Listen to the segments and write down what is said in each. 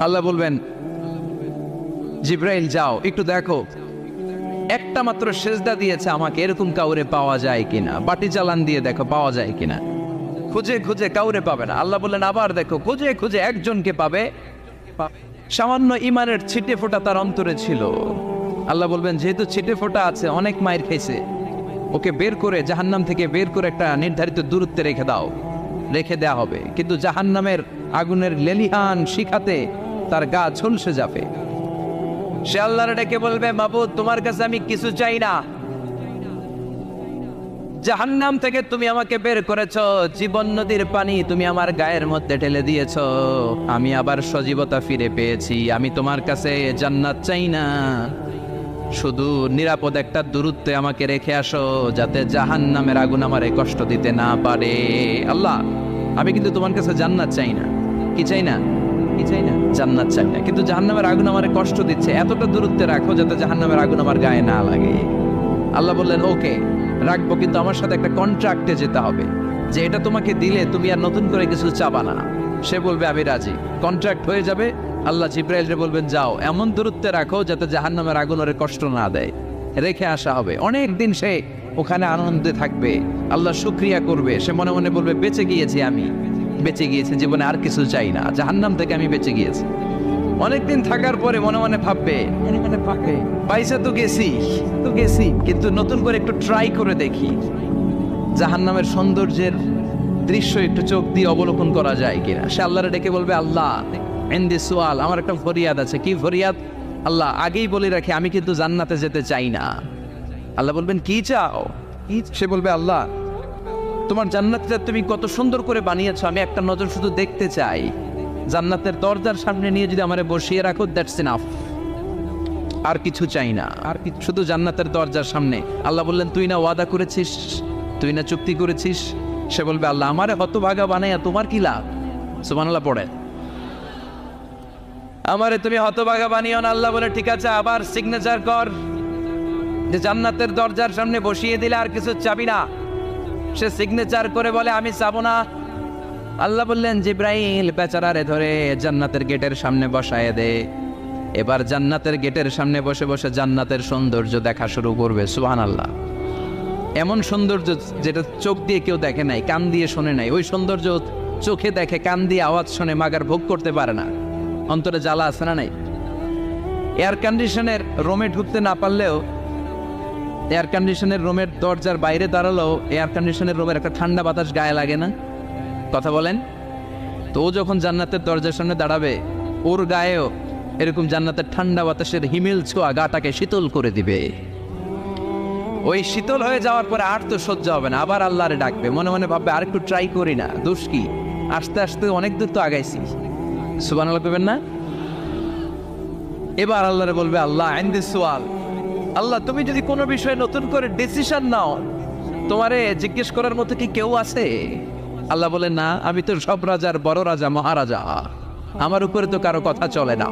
আল্লাহ বলবেন জিব্রাইল যাও একটু দেখো একটা মাত্র সেজদা দিয়েছে আমাকে, এরকম কাউরে পাওয়া যায় কিনা, বাটি চালান দিয়ে দেখো পাওয়া যায় কিনা। খুঁজে খুঁজে কাউরে পাবে না। আল্লাহ বললেন আবার দেখো, খুঁজে খুঁজে একজনকে পাবে, সামান্য ইমানের ছিটে ফোঁটা তার অন্তরে ছিল। আল্লাহ বলবেন যেহেতু ছিটে ফোঁটা আছে, অনেক মায়ের খেয়েছে, ওকে বের করে জাহান্নাম থেকে বের করে একটা নির্ধারিত দূরত্বে রেখে দাও। রেখে দেয়া হবে, কিন্তু জাহান্নামের আগুনের লেলিহান শিখাতে তার গা ঝলসে যাবে। সে আল্লাহর ডেকে বলবে মাবুদ তোমার কাছে আমি কিছু চাই না, জাহান্নাম থেকে তুমি আমাকে বের করেছো, জীবন নদীর পানি তুমি আমার গায়ের মধ্যে ঢেলে দিয়েছো, আমি আবার সজীবতা ফিরে পেয়েছি, আমি তোমার কাছে জান্নাত চাই না, শুধু নিরাপদ একটা দূরত্বে আমাকে রেখে আসো যাতে জাহান্নামের আগুন আমারে কষ্ট দিতে না পারে। আল্লাহ আমি কিন্তু তোমার কাছে জান্নাত চাই না। কি চাই না? কি চাই না? জান্নাত চাই না, কিন্তু জাহান্নামের আগুন আমারে কষ্ট দিচ্ছে, এতটা দূরত্বে রাখো যাতে জাহান্নামের আগুন আমার গায়ে না লাগে। আল্লাহ বললেন ওকে রাখবো, কিন্তু আমার সাথে একটা কন্ট্রাক্টে যেতে হবে যে এটা তোমাকে দিলে তুমি আর নতুন করে কিছু চাবা না। সে বলবে আমি রাজি, কন্ট্রাক্ট হয়ে যাবে। আল্লাহ জিব্রাইলকে বলবেন যাও এমন দূরত্বে রাখো যাতে জাহান্নামের আগুন ওরে কষ্ট না দেয়। রেখে আসা হবে, অনেক দিন সে ওখানে আনন্দে থাকবে, আল্লাহ শুকরিয়া করবে, সে মনে মনে বলবে বেঁচে গিয়েছি, আমি বেঁচে গিয়েছি, জীবনে আর কিছু চাই না, জাহান্নাম থেকে আমি বেঁচে গিয়েছি। অনেকদিন থাকার পরে মনে মনে ভাববে পয়সা তো গেছি, কিন্তু নতুন করে একটু ট্রাই করে দেখি জাহান্নামের সৌন্দর্যের দৃশ্য একটু চোখ দিয়ে অবলোকন করা যায় কিনা। সে আল্লাহরে ডেকে বলবে আল্লাহ ইনদি সুয়াল, আমার একটা ফরিয়াদ আছে। কি ফরিয়াদ? আল্লাহ আগেই বলে রাখি আমি কিন্তু জান্নাতে যেতে চাই না। আল্লাহ বলবেন কি চাও? সে বলবে আল্লাহ তোমার জান্নাতটা তুমি কত সুন্দর করে বানিয়েছো, আমি একটা নজর শুধু দেখতে চাই, জান্নাতের দরজার সামনে নিয়ে যদি আমারে বসিয়ে রাখো দ্যাটস এনাফ, আর কিছু চাই না, আর শুধু জান্নাতের দরজার সামনে। আল্লাহ বললেন তুই না ওয়াদা করেছিস, তুই না চুক্তি করেছিস। সে বলবে আল্লাহ আমারে হতভাগা বানাইয়া তোমার কি লাভ? সুবহানাল্লাহ পড়ে, আমারে তুমি হতভাগা বানিও না। আল্লাহ বলে ঠিক আছে আবার সিগনেচার কর যে জান্নাতের দরজার সামনে বসিয়ে দিলে আর কিছু চাবি না। সে সিগনেচার করে বলে আমি চাবো না। আল্লাহ বললেন জিব্রাইল বেচারারে ধরে জান্নাতের গেটের সামনে বসায় দে। এবার জান্নাতের গেটের সামনে বসে বসে জান্নাতের সৌন্দর্য দেখা শুরু করবে। সুবহানাল্লাহ, এমন সৌন্দর্য যেটা চোখ দিয়ে কেউ দেখে নাই, কান দিয়ে শোনে নাই, ওই সৌন্দর্য চোখে দেখে, কান দিয়ে আওয়াজ শোনে, মাগার ভোগ করতে পারে না, অন্তরে জ্বালা আছে না নাই? এয়ার কন্ডিশনের রুমে ঢুকতে না পারলেও, এয়ার কন্ডিশনের রুমের দরজার বাইরে দাঁড়ালেও এয়ার কন্ডিশনের রুমের একটা ঠান্ডা বাতাস গায়ে লাগে না? কথা বলেন তো। ও যখন জান্নাতের দরজার সামনে দাঁড়াবে ওর গায়েও এরকম জান্নাতের ঠান্ডা বাতাসের হিমেল ছোঁয়া গাটাকে শীতল করে দিবে। ওই শীতল হয়ে যাওয়ার পরে আর তো সহ্য হবে না, আবার আল্লাহরে ডাকবে, মনে মনে ভাববে আর একটু ট্রাই করি না, দোষ কি, আস্তে আস্তে অনেক দূর তো আগাইছি। সুবহানাল্লাহ কইবেন না? এবার আল্লাহরে বলবে আল্লাহ ইনদি সুয়াল, আল্লাহ তুমি যদি কোনো বিষয়ে নতুন করে ডিসিশন নাও তোমারে জিজ্ঞেস করার মতো কি কেউ আছে? আল্লাহ বলে না, আমি তো সব রাজার বড় রাজা, মহারাজা, আমার উপরে তো কারো কথা চলে না।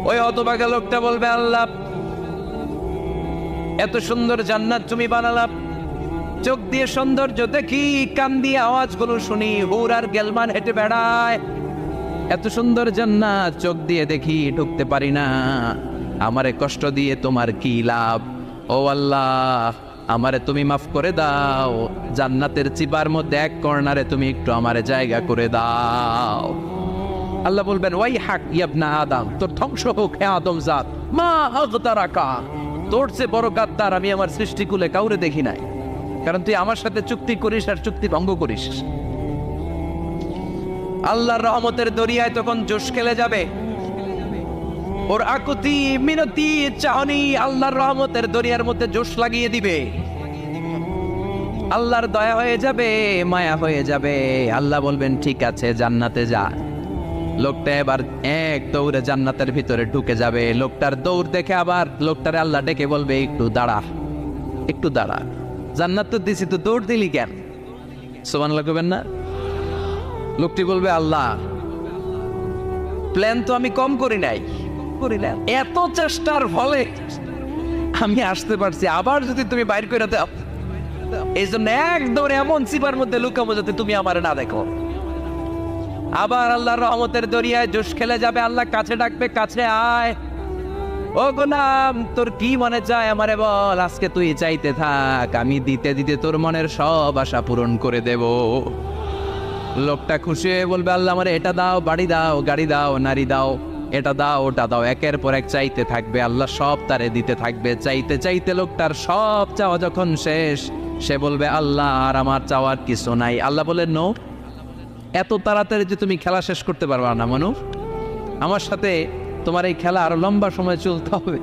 ওই হতভাগা লোকটা বলবে আল্লাহ এত সুন্দর জান্নাত তুমি বানালাম, চোখ দিয়ে সৌন্দর্য দেখি, কান দিয়ে আওয়াজগুলো শুনি, হুর আর গেলমান হেঁটে বেড়ায়, এত সুন্দর জান্নাত চোখ দিয়ে দেখি, ঢুকতে পারি না, আমারে কষ্ট দিয়ে তোমার কি লাভ? ও আল্লাহ আমারে তুমি মাফ করে দাও, জান্নাতের চিবার মধ্যে এক কর্নারে তুমি একটু আমারে জায়গা করে দাও। আল্লাহ বলবেন ওয়াই হাক ইবনা আদম, তোর ধ্বংস হোক হে আদম জাত, মা আগতারাকা, তোর চেয়ে বড় গাদ্দার আমি আমার সৃষ্টিকুলে কাউরে দেখি নাই, কারণ তুই আমার সাথে চুক্তি করিস আর চুক্তি ভঙ্গ করিস। আল্লাহর রহমতের দরিয়ায় তখন জোশ খেলে যাবে, ওর আকুতি মিনতি চাহনি আল্লাহর রহমতের দরিয়ার মধ্যে জোশ লাগিয়ে দিবে, আল্লাহর দয়া হয়ে যাবে, মায়া হয়ে যাবে। আল্লাহ বলবেন ঠিক আছে জান্নাতে যা। লোকটা এবার এক দৌড়ে জান্নাতের ভিতরে ঢুকে যাবে। লোকটার দৌড় দেখে আবার লোকটারে আল্লাহ ডেকে বলবে একটু দাঁড়া, একটু দাঁড়া, জান্নাত তো দিছি, তো দৌড় দিলি কেন? সুবহানাল্লাহ কইবেন না? লোকটি বলবে আল্লাহ প্ল্যান তো আমি কম করি নাই, এত চেষ্টার ফলে আমি আসতে পারছি, আবার যদি তুমি বাইর করে দাও, এই জন্য এক দৌড়ে এমন চিপার মধ্যে লুকাবো যাতে তুমি আমার না দেখো। আবার আল্লাহর রহমতের দরিয়ায় জোশ খেলে যাবে, আল্লাহ কাছে ডাকবে, কাছে আয়। ও গোলাম, তোর কি মনে চায় আমারে বল, আজকে তুই চাইতে থাক, আমি দিতে দিতে তোর মনের সব আশা পূরণ করে দেব। লোকটা খুশি হয়ে বলবে, আল্লাহ আমারে এটা দাও, বাড়ি দাও, গাড়ি দাও, নারী দাও, এটা দাও, ওটা দাও, একের পর এক চাইতে থাকবে, আল্লাহ সব তারে দিতে থাকবে। চাইতে চাইতে লোকটার সব চাওয়া যখন শেষ, সে বলবে, আল্লাহ আর আমার চাওয়ার কিছু নাই। আল্লাহ বলেন, নো, এত তাড়াতাড়ি যে তুমি খেলা শেষ করতে পারবা না মানুষ, আমার সাথে তোমার এই খেলা আরো লম্বা সময় চলতে হবে,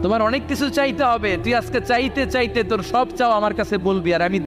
তোমার অনেক কিছু চাইতে হবে। তুই আজকে চাইতে চাইতে তোর সব চাও আমার কাছে বলবি, আর আমি